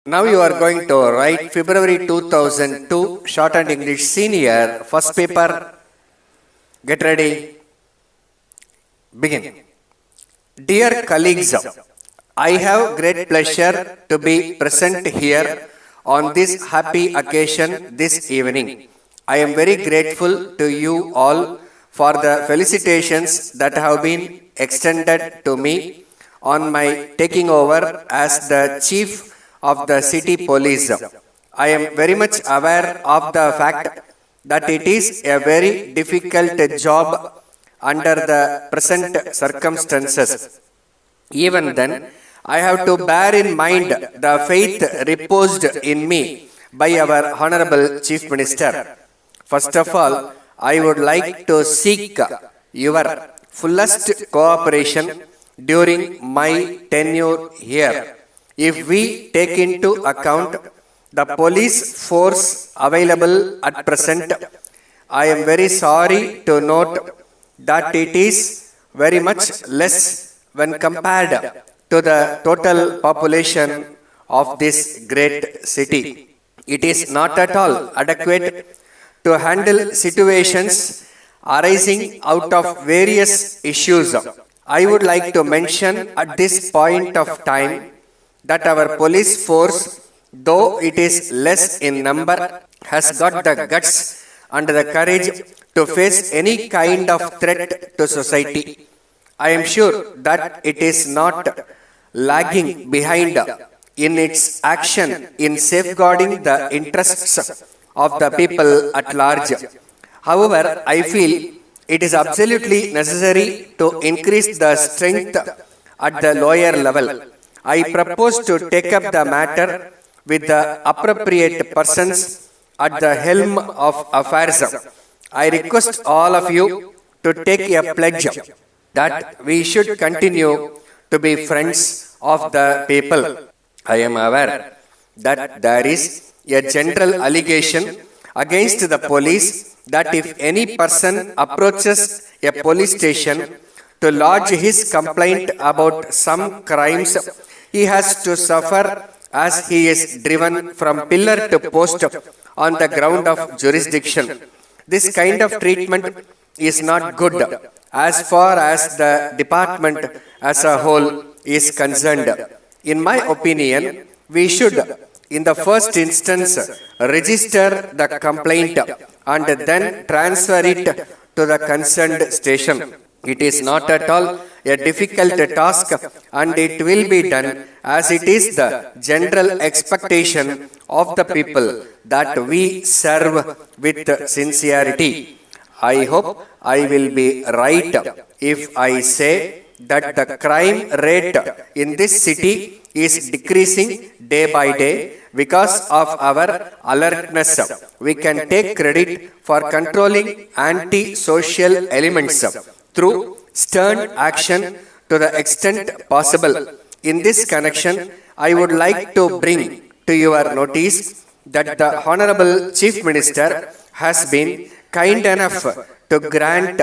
Now you are going to write February 2002 Shorthand English Senior first paper. Get ready. Begin. Dear colleagues, I have great pleasure to be present here on this happy occasion this evening. I am very grateful to you all for the felicitations that have been extended to me on my taking over as the chief of the city police. I am very much aware of the fact that it is a very difficult job under the present circumstances. Even then, I have to bear in mind the faith reposed in me by our Honorable Chief Minister. First of all, I would like to seek your fullest cooperation during my tenure here. If we take into account the police force available at present, I am very sorry to note that it is very much less when compared to the total population of this great city. It is not at all adequate to handle situations arising out of various issues. I would like to mention at this point of time that our police force, though it is less in number, has got the guts and the courage to face any kind of threat to society. I am sure that it is not lagging behind in its action in safeguarding the interests of the people at large. However, I feel it is absolutely necessary to increase the strength at the lower level. I propose to take up the matter with the appropriate persons at the helm of affairs. I request all of you to take a pledge that we should continue to be friends of the people. I am aware that there is a general allegation against the police that if any person approaches a police station to lodge his complaint about some crimes, he has to suffer as he is driven from pillar to post on the ground of jurisdiction. This kind of treatment is not good as far as the department as a whole is concerned. In my opinion, we should, in the first instance, register the complaint and then transfer it to the concerned station. It is not at all a difficult task and it will be done as it is the general expectation of the people that we serve with sincerity. I hope I will be right if I say that the crime rate in this city is decreasing day by day because of our alertness. We can take credit for controlling anti-social elements through stern action to the extent possible. In this connection, I would like to bring to your notice that the Honorable Chief Minister has been kind enough to grant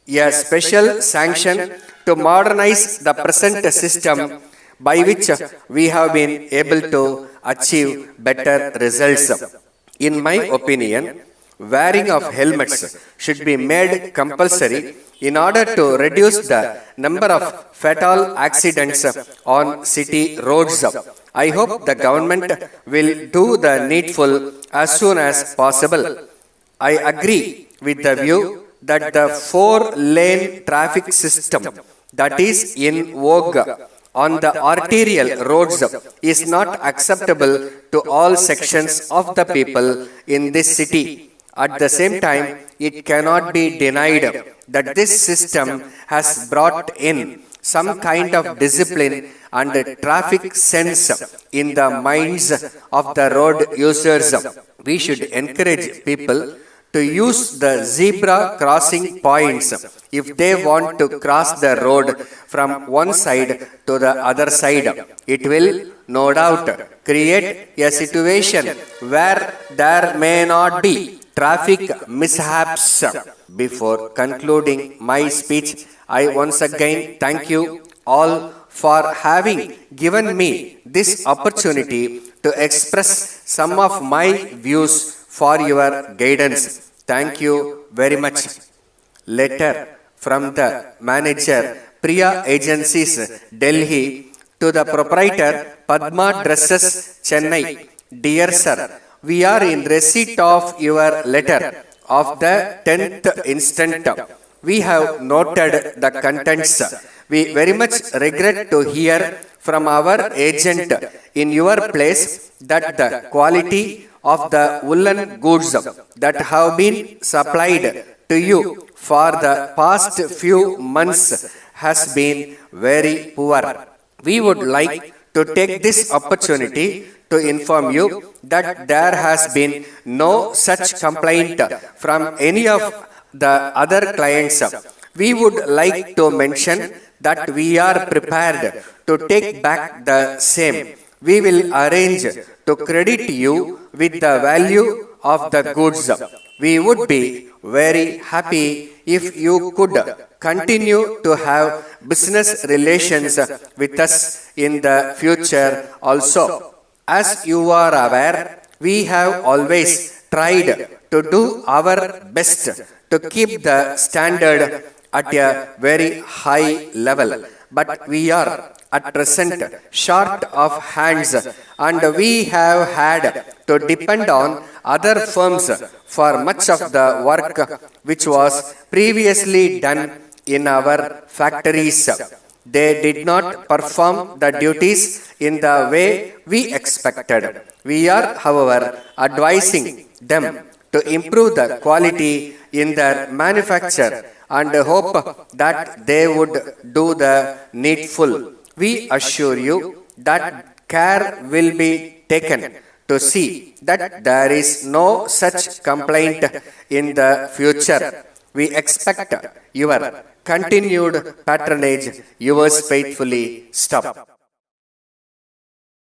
a special sanction to modernize the present system by which we have been able to achieve better results. In my opinion, wearing of helmets should be made compulsory in order to reduce the number of fatal accidents on city roads. I hope the government will do the needful as soon as possible. I agree with the view that the 4-lane traffic system that is in vogue on the arterial roads is not acceptable to all sections of the people in this city. At the same time, it cannot be denied that this system has brought in some kind of discipline and traffic sense in the minds of the road users. We should encourage people to use the zebra crossing points if they want to cross the road from one side to the other side. It will no doubt create a situation where there may not be traffic mishaps. Before concluding my speech, I once again thank you all for having given me this opportunity to express some of my views for your guidance. Thank you very much. Letter from the manager, Priya Agencies, Delhi, to the proprietor, Padma Dresses, Chennai. Dear sir, we are in receipt of your letter of the 10th instant. We have noted the contents. We very much regret to hear from our agent in your place that the quality of the woolen goods that have been supplied to you for the past few months has been very poor. We would like to take this opportunity to inform you that there has been no such complaint from any of the other clients. We would like to mention that we are prepared to take back the same. We will arrange to credit you with the value of the goods. We would be very happy if you could continue to have business relations with us in the future also. As you are aware, we have always tried to do our best to keep the standard at a very high level, but we are at present short of hands and we have had to depend on other firms for much of the work which was previously done in our factories. They did not perform the duties in the way we expected. We are, however, advising them to improve the quality in their manufacture and hope that they would do the needful. We assure you that care will be taken to see that there is no such complaint in the future. We expect your continued patronage. Yours faithfully, Stop.